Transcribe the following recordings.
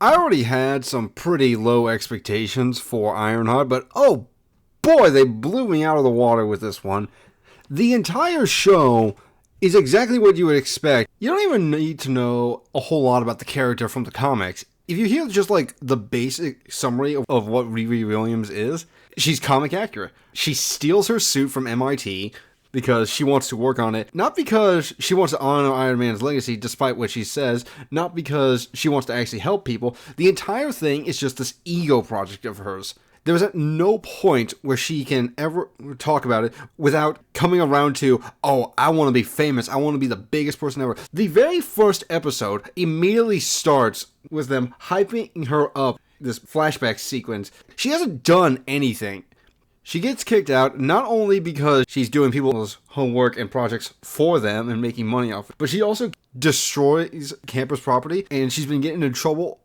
I already had some pretty low expectations for Ironheart, but oh boy, they blew me out of the water with this one. The entire show is exactly what you would expect. You don't even need to know a whole lot about the character from the comics. If you hear just like the basic summary of what Riri Williams is, she's comic accurate. She steals her suit from MIT because she wants to work on it. Not because she wants to honor Iron Man's legacy, despite what she says. Not because she wants to actually help people. The entire thing is just this ego project of hers. There is at no point where she can ever talk about it without coming around to, oh, I want to be famous. I want to be the biggest person ever. The very first episode immediately starts with them hyping her up, this flashback sequence. She hasn't done anything. She gets kicked out not only because she's doing people's homework and projects for them and making money off it, but she also destroys campus property, and she's been getting in trouble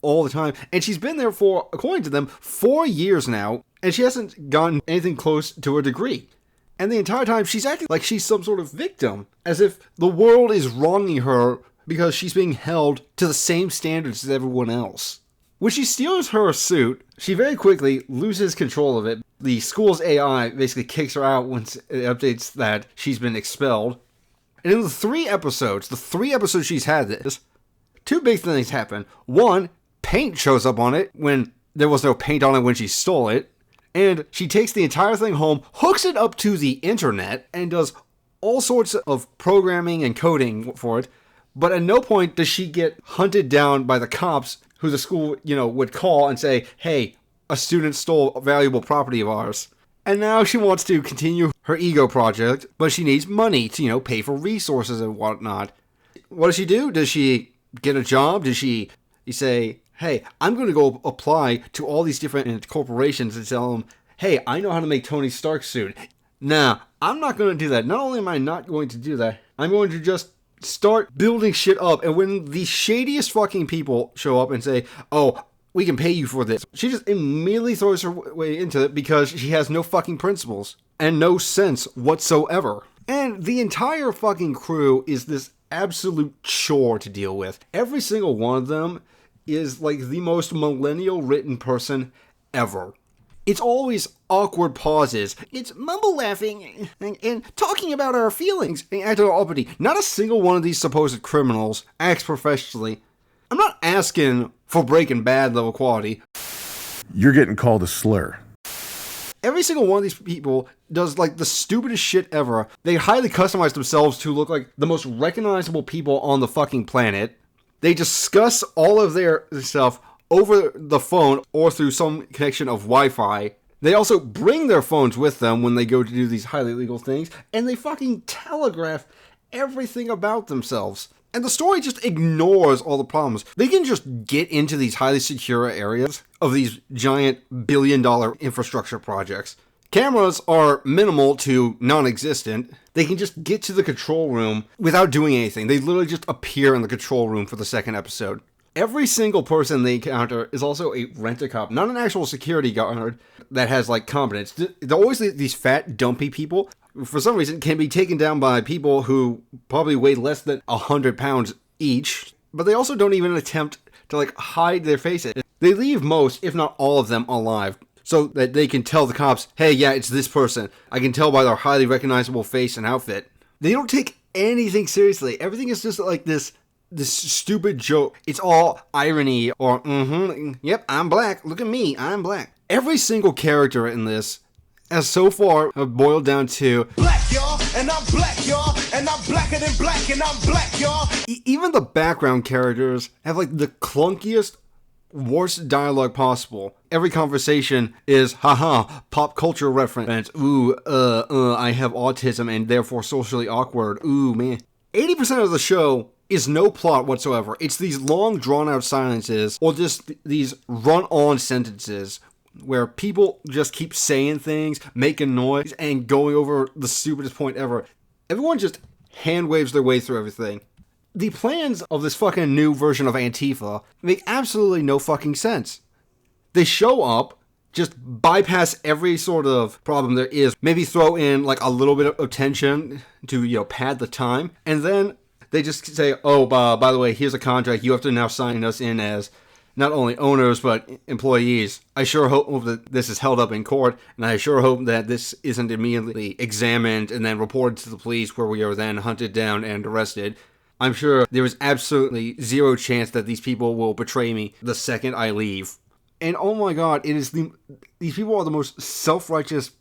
all the time. And she's been there for, according to them, 4 years now, and she hasn't gotten anything close to her degree. And the entire time, she's acting like she's some sort of victim, as if the world is wronging her because she's being held to the same standards as everyone else. When she steals her suit, she very quickly loses control of it. The school's AI basically kicks her out once it updates that she's been expelled. And in the three episodes she's had this, two big things happen. One, paint shows up on it when there was no paint on it when she stole it. And she takes the entire thing home, hooks it up to the internet, and does all sorts of programming and coding for it. But at no point does she get hunted down by the cops who the school, would call and say, hey, a student stole valuable property of ours. And now she wants to continue her ego project, but she needs money to, pay for resources and whatnot. What does she do? Does she get a job? Does she say, hey, I'm going to go apply to all these different corporations and tell them, hey, I know how to make Tony Stark's suit. Nah, I'm not going to do that. Not only am I not going to do that, I'm going to just start building shit up. And when the shadiest fucking people show up and say, oh, we can pay you for this, she just immediately throws her way into it because she has no fucking principles and no sense whatsoever. And the entire fucking crew is this absolute chore to deal with. Every single one of them is like the most millennial written person ever. It's always awkward pauses. It's mumble laughing and talking about our feelings and acting all uppity. Not a single one of these supposed criminals acts professionally. I'm not asking for Breaking Bad level quality. You're getting called a slur. Every single one of these people does like the stupidest shit ever. They highly customize themselves to look like the most recognizable people on the fucking planet. They discuss all of their stuff over the phone or through some connection of Wi-Fi. They also bring their phones with them when they go to do these highly illegal things, and they fucking telegraph everything about themselves. And the story just ignores all the problems. They can just get into these highly secure areas of these giant billion-dollar infrastructure projects. Cameras are minimal to non-existent. They can just get to the control room without doing anything. They literally just appear in the control room for the second episode. Every single person they encounter is also a rent-a-cop, not an actual security guard that has, like, competence. They're always these fat, dumpy people, for some reason, can be taken down by people who probably weigh less than 100 pounds each, but they also don't even attempt to, like, hide their faces. They leave most, if not all of them, alive, so that they can tell the cops, hey, yeah, it's this person. I can tell by their highly recognizable face and outfit. They don't take anything seriously. Everything is just like this stupid joke. It's all irony or, yep, I'm black. Look at me, I'm black. Every single character in this has so far boiled down to black, y'all, and I'm black, y'all, and I'm blacker than black, and I'm black, y'all. Even the background characters have like the clunkiest, worst dialogue possible. Every conversation is, haha, pop culture reference. Ooh, I have autism and therefore socially awkward. Ooh, man. 80% of the show is no plot whatsoever. It's these long, drawn-out silences, or just these run-on sentences where people just keep saying things, making noise, and going over the stupidest point ever. Everyone just hand waves their way through everything. The plans of this fucking new version of Antifa make absolutely no fucking sense. They show up, just bypass every sort of problem there is, maybe throw in like a little bit of tension to, pad the time, and then they just say, oh, by the way, here's a contract, you have to now sign us in as not only owners, but employees. I sure hope that this is held up in court, and I sure hope that this isn't immediately examined and then reported to the police, where we are then hunted down and arrested. I'm sure there is absolutely zero chance that these people will betray me the second I leave. And oh my god, these people are the most self-righteous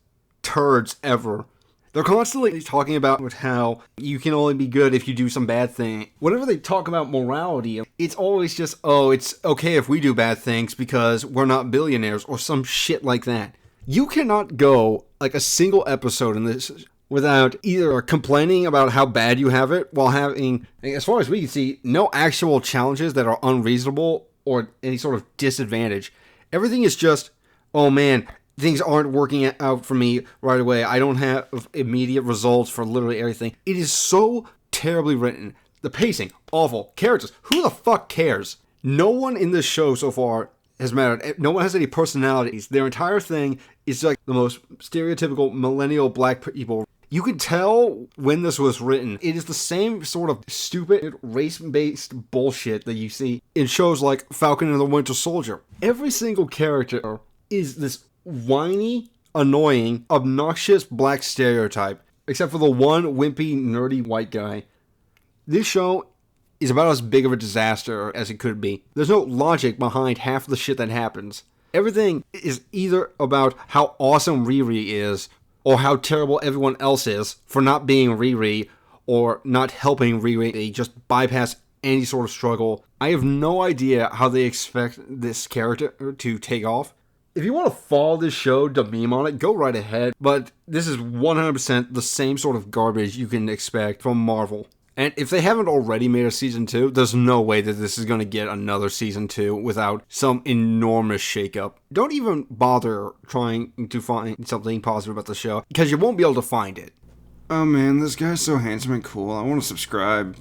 turds ever. They're constantly talking about how you can only be good if you do some bad thing. Whenever they talk about morality, it's always just, oh, it's okay if we do bad things because we're not billionaires or some shit like that. You cannot go like a single episode in this without either complaining about how bad you have it while having, as far as we can see, no actual challenges that are unreasonable or any sort of disadvantage. Everything is just, oh man, things aren't working out for me right away. I don't have immediate results for literally everything. It is so terribly written. The pacing, awful. Characters, who the fuck cares? No one in this show so far has mattered. No one has any personalities. Their entire thing is like the most stereotypical millennial black people. You can tell when this was written. It is the same sort of stupid race-based bullshit that you see in shows like Falcon and the Winter Soldier. Every single character is this whiny, annoying, obnoxious black stereotype, except for the one wimpy, nerdy white guy. This show is about as big of a disaster as it could be. There's no logic behind half the shit that happens. Everything is either about how awesome Riri is, or how terrible everyone else is for not being Riri, or not helping Riri. They just bypass any sort of struggle. I have no idea how they expect this character to take off. If you want to follow this show to meme on it, go right ahead, but this is 100% the same sort of garbage you can expect from Marvel. And if they haven't already made a season 2, there's no way that this is going to get another season 2 without some enormous shakeup. Don't even bother trying to find something positive about the show, because you won't be able to find it. Oh man, this guy's so handsome and cool. I want to subscribe.